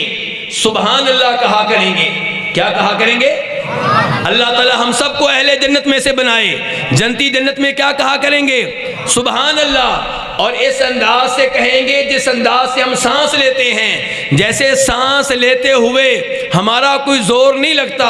سبحان اللہ کہا کریں گے۔ کیا کہا کریں گے؟ اللہ تعالیٰ ہم سب کو اہل جنت میں سے بنائے۔ جنتی جنت میں کیا کہا کریں گے؟ سبحان اللہ۔ اور اس انداز سے کہیں گے جس انداز سے ہم سانس لیتے ہیں، جیسے سانس لیتے ہوئے ہمارا کوئی زور نہیں لگتا،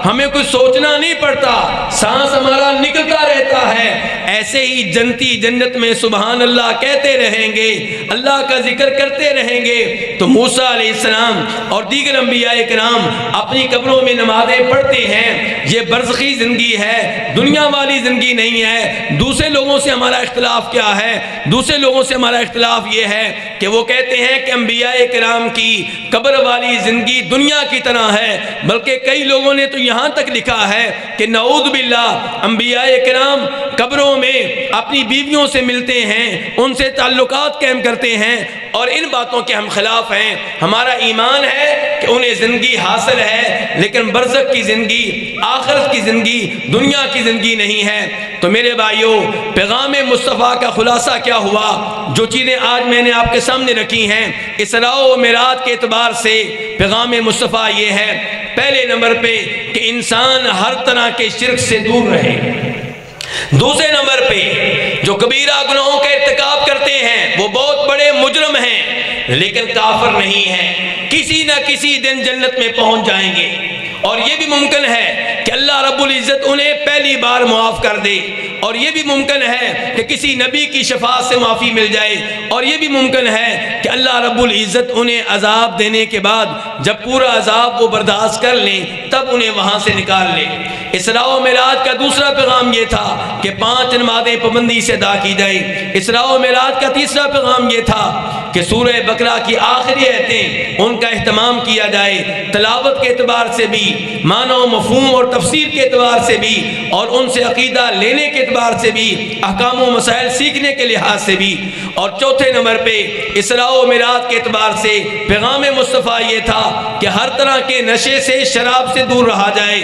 ہمیں کوئی سوچنا نہیں پڑتا، سانس ہمارا نکلتا رہتا ہے، ایسے ہی جنتی جنت میں سبحان اللہ کہتے رہیں گے، اللہ کا ذکر کرتے رہیں گے۔ تو موسیٰ علیہ السلام اور دیگر انبیاء کرام اپنی قبروں میں نمازیں پڑھتے ہیں۔ یہ برزخی زندگی ہے، دنیا والی زندگی نہیں ہے۔ دوسرے لوگوں سے ہمارا اختلاف کیا ہے؟ دوسرے لوگوں سے ہمارا اختلاف یہ ہے کہ وہ کہتے ہیں کہ انبیاء کرام کی قبر والی زندگی دنیا کی طرح ہے، بلکہ کئی لوگوں نے تو یہاں تک لکھا ہے کہ نعوذ باللہ انبیاء کرام قبروں میں اپنی بیویوں سے ملتے ہیں، ان سے تعلقات قائم کرتے ہیں، اور ان باتوں کے ہم خلاف ہیں۔ ہمارا ایمان ہے کہ انہیں زندگی حاصل ہے، لیکن برزخ کی زندگی، آخرت کی زندگی، دنیا کی زندگی نہیں ہے۔ تو میرے بھائیوں، پیغام مصطفیٰ کا خلاصہ کیا ہوا؟ جو چیزیں آج میں نے آپ کے سامنے رکھی ہیں، اسراء و معراج کے اعتبار سے پیغام مصطفیٰ یہ ہے، پہلے نمبر پہ کہ انسان ہر طرح کے شرک سے دور رہے۔ دوسرے نمبر پہ جو کبیرہ گناہوں کا ارتکاب کرتے ہیں وہ بہت بڑے مجرم ہیں، لیکن کافر نہیں ہیں، کسی نہ کسی دن جنت میں پہنچ جائیں گے، اور یہ بھی ممکن ہے کہ اللہ رب العزت انہیں پہلی بار معاف کر دے، اور یہ بھی ممکن ہے کہ کسی نبی کی شفاعت سے معافی مل جائے، اور یہ بھی ممکن ہے کہ اللہ رب العزت انہیں عذاب دینے کے بعد جب پورا عذاب وہ برداشت کر لیں تب انہیں وہاں سے نکال لے۔ اسراء و معراج کا دوسرا پیغام یہ تھا کہ 5 نمازیں پابندی سے ادا کی جائیں۔ اسراء و معراج کا تیسرا پیغام یہ تھا کہ سورہ بقرہ کی آخری آیتیں ان کا اہتمام کیا جائے، تلاوت کے اعتبار سے بھی، معنی و مفہوم اور تفسیر کے اعتبار سے بھی، اور ان سے عقیدہ لینے کے اعتبار سے بھی، احکام و مسائل سیکھنے کے لحاظ سے بھی۔ اور چوتھے نمبر پہ اسراء و معراج کے اعتبار سے پیغام مصطفیٰ یہ تھا کہ ہر طرح کے نشے سے، شراب سے دور رہا جائے۔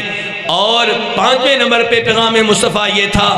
اور 5ویں نمبر پہ پیغام مصطفیٰ یہ تھا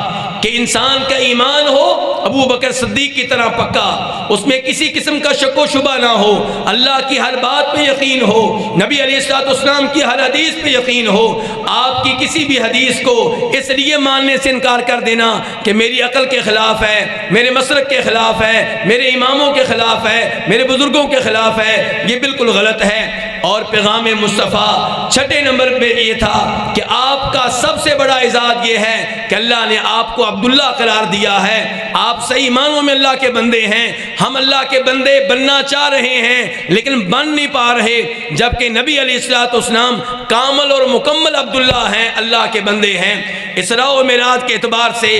کہ انسان کا ایمان ہو ابو بکر صدیق کی طرح پکا، اس میں کسی قسم کا شک و شبہ نہ ہو، اللہ کی ہر بات پہ یقین ہو، نبی علیہ السلام کی ہر حدیث پہ یقین ہو۔ آپ کی کسی بھی حدیث کو اس لیے ماننے سے انکار کر دینا کہ میری عقل کے خلاف ہے، میرے مسلک کے خلاف ہے، میرے اماموں کے خلاف ہے، میرے بزرگوں کے خلاف ہے، یہ بالکل غلط ہے۔ اور پیغام مصطفیٰ 6 نمبر پہ یہ تھا کہ آپ کا سب سے بڑا اعزاز یہ ہے کہ اللہ نے آپ کو عبداللہ قرار دیا ہے، آپ صحیح معنوں میں اللہ کے بندے ہیں۔ ہم اللہ کے بندے بننا چاہ رہے ہیں لیکن بن نہیں پا رہے، جبکہ نبی علیہ السلام کامل اور مکمل عبداللہ ہیں، اللہ کے بندے ہیں۔ اسراء و معراج کے اعتبار سے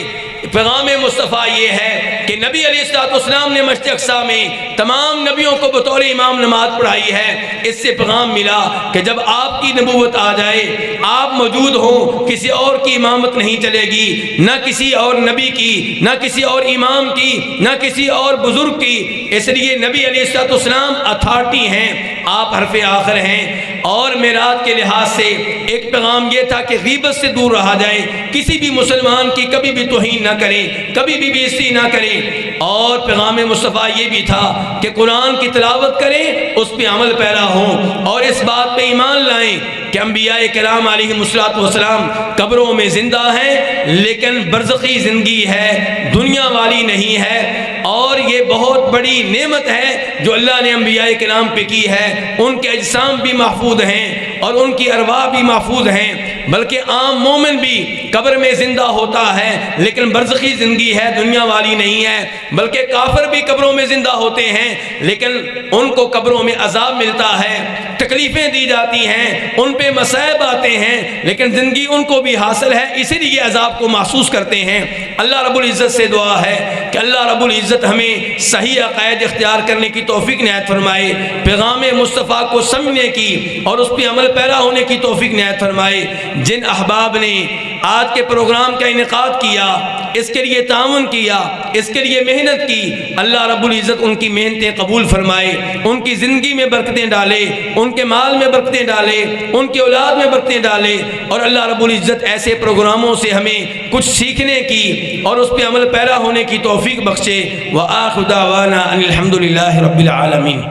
پیغام مصطفیٰ یہ ہے کہ نبی علیہ السلام نے مسجد اقصیٰ میں تمام نبیوں کو بطور امام نماز پڑھائی ہے۔ اس سے پیغام ملا کہ جب آپ کی نبوت آ جائے، آپ موجود ہوں، کسی اور کی امامت نہیں چلے گی، نہ کسی اور نبی کی، نہ کسی اور امام کی، نہ کسی اور بزرگ کی۔ اس لیے نبی علیہ السلام اتھارٹی ہیں، آپ حرف آخر ہیں۔ اور معراج کے لحاظ سے ایک پیغام یہ تھا کہ غیبت سے دور رہا جائے، کسی بھی مسلمان کی کبھی بھی توہین نہ کرے، کبھی بھی بے عزتی نہ کرے۔ اور پیغام مصطفیٰ یہ بھی تھا کہ قرآن کی تلاوت کریں، اس پہ عمل پیرا ہوں، اور اس بات پہ ایمان لائیں کہ انبیاء کرام علیہ السلام قبروں میں زندہ ہیں، لیکن برزخی زندگی ہے، دنیا والی نہیں ہے۔ اور یہ بہت بڑی نعمت ہے جو اللہ نے انبیاء کرام پہ کی ہے، ان کے اجسام بھی محفوظ ہیں اور ان کی ارواح بھی محفوظ ہیں۔ بلکہ عام مومن بھی قبر میں زندہ ہوتا ہے لیکن برزخی زندگی ہے، دنیا والی نہیں ہے۔ بلکہ کافر بھی قبروں میں زندہ ہوتے ہیں لیکن ان کو قبروں میں عذاب ملتا ہے، تکلیفیں دی جاتی ہیں، ان پہ مصائب آتے ہیں، لیکن زندگی ان کو بھی حاصل ہے، اسی لیے عذاب کو محسوس کرتے ہیں۔ اللہ رب العزت سے دعا ہے کہ اللہ رب العزت ہمیں صحیح عقائد اختیار کرنے کی توفیق عنایت فرمائے، پیغام مصطفیٰ کو سمجھنے کی اور اس پہ عمل پیرا ہونے کی توفیق عنایت فرمائے۔ جن احباب نے آج کے پروگرام کا انعقاد کیا، اس کے لیے تعاون کیا، اس کے لیے محنت کی، اللہ رب العزت ان کی محنتیں قبول فرمائے، ان کی زندگی میں برکتیں ڈالے، ان کے مال میں برکتیں ڈالے، ان کی اولاد میں برکتیں ڈالے، اور اللہ رب العزت ایسے پروگراموں سے ہمیں کچھ سیکھنے کی اور اس پہ عمل پیرا ہونے کی توفیق بخشے۔ وآخر دعوانا ان الحمد للہ رب العالمین۔